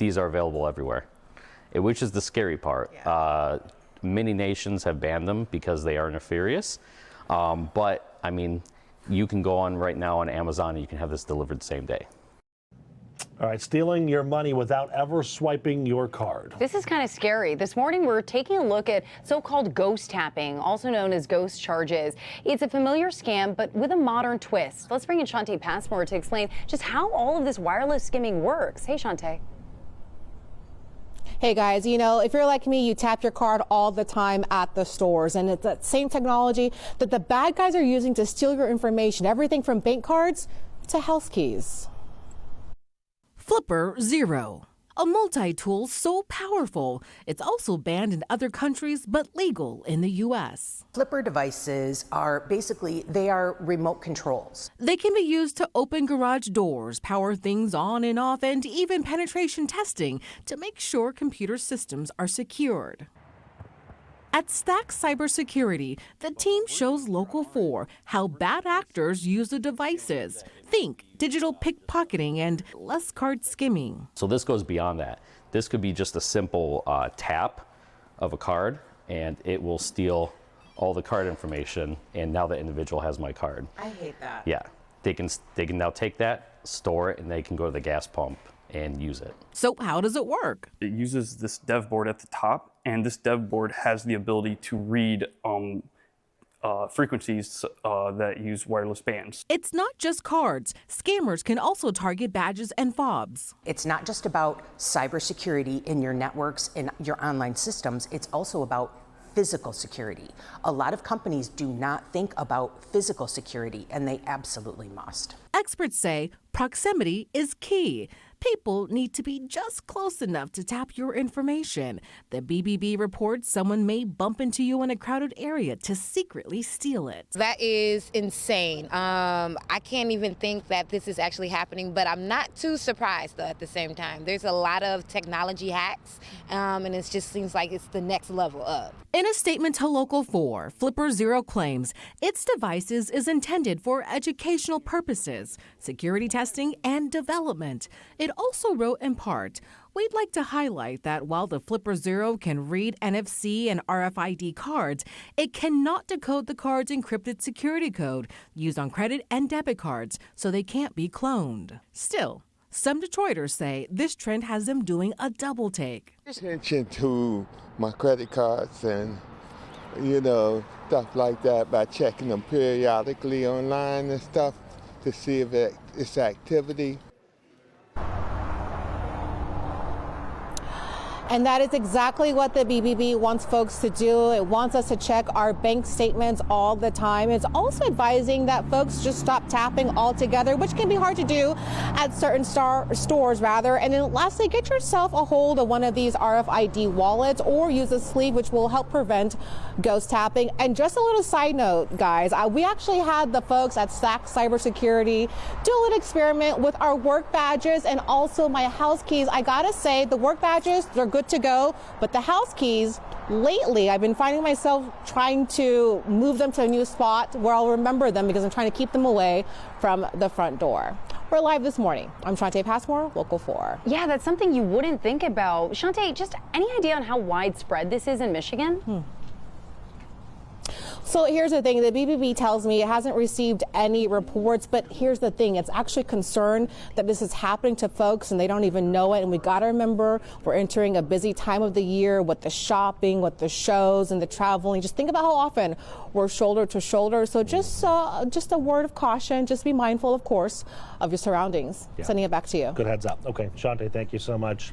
these are available everywhere, which is the scary part. Yeah. Many nations have banned them because they are nefarious. But I mean, you can go on right now on Amazon and you can have this delivered the same day. All right, stealing your money without ever swiping your card. This is kind of scary. This morning, we're taking a look at so-called ghost tapping, also known as ghost charges. It's a familiar scam, but with a modern twist. Let's bring in Shantae Passmore to explain just how all of this wireless skimming works. Hey, Shantae. Hey guys, you know, if you're like me, you tap your card all the time at the stores, and it's that same technology that the bad guys are using to steal your information, everything from bank cards to health keys. Flipper Zero, a multi-tool so powerful, it's also banned in other countries but legal in the U.S. Flipper devices are basically, they are remote controls. They can be used to open garage doors, power things on and off, and even penetration testing to make sure computer systems are secured. At Stack Cybersecurity, the team shows Local 4 how bad actors use the devices. Think digital pickpocketing and less card skimming. So this goes beyond that. This could be just a simple tap of a card, and it will steal all the card information, and now the individual has my card. I hate that. Yeah, they can now take that, store it, and they can go to the gas pump and use it. So how does it work? It uses this dev board at the top, and this dev board has the ability to read frequencies that use wireless bands. It's not just cards. Scammers can also target badges and fobs. It's not just about cybersecurity in your networks and your online systems, it's also about physical security. A lot of companies do not think about physical security, and they absolutely must. Experts say proximity is key. People need to be just close enough to tap your information. The BBB reports someone may bump into you in a crowded area to secretly steal it. That is insane. I can't even think that this is actually happening, but I'm not too surprised though at the same time. There's a lot of technology hacks, and it just seems like it's the next level up. In a statement to Local 4, Flipper Zero claims its devices is intended for educational purposes, security testing, and development. It also wrote in part, "We'd like to highlight that while the Flipper Zero can read NFC and RFID cards, it cannot decode the card's encrypted security code used on credit and debit cards, so they can't be cloned." Still, some Detroiters say this trend has them doing a double take. Attention to my credit cards and, you know, stuff like that by checking them periodically online and stuff to see if it's activity. And that is exactly what the BBB wants folks to do. It wants us to check our bank statements all the time. It's also advising that folks just stop tapping altogether, which can be hard to do at certain stores rather. And then lastly, get yourself a hold of one of these RFID wallets or use a sleeve, which will help prevent ghost tapping. And just a little side note, guys, we actually had the folks at Stack Cybersecurity do a little experiment with our work badges and also my house keys. I gotta say, the work badges, they're good to go, but the house keys, lately I've been finding myself trying to move them to a new spot where I'll remember them because I'm trying to keep them away from the front door. We're live this morning. I'm Shantae Passmore, Local 4. Yeah, that's something you wouldn't think about. Shantae, just any idea on how widespread this is in Michigan? So here's the thing, the BBB tells me it hasn't received any reports, but here's the thing, it's actually concerned that this is happening to folks and they don't even know it. And we got to remember we're entering a busy time of the year with the shopping, with the shows and the traveling. Just think about how often we're shoulder to shoulder. So just a word of caution, just be mindful, of course, of your surroundings. Yeah. Sending it back to you. Good heads up. Okay, Shantae, thank you so much.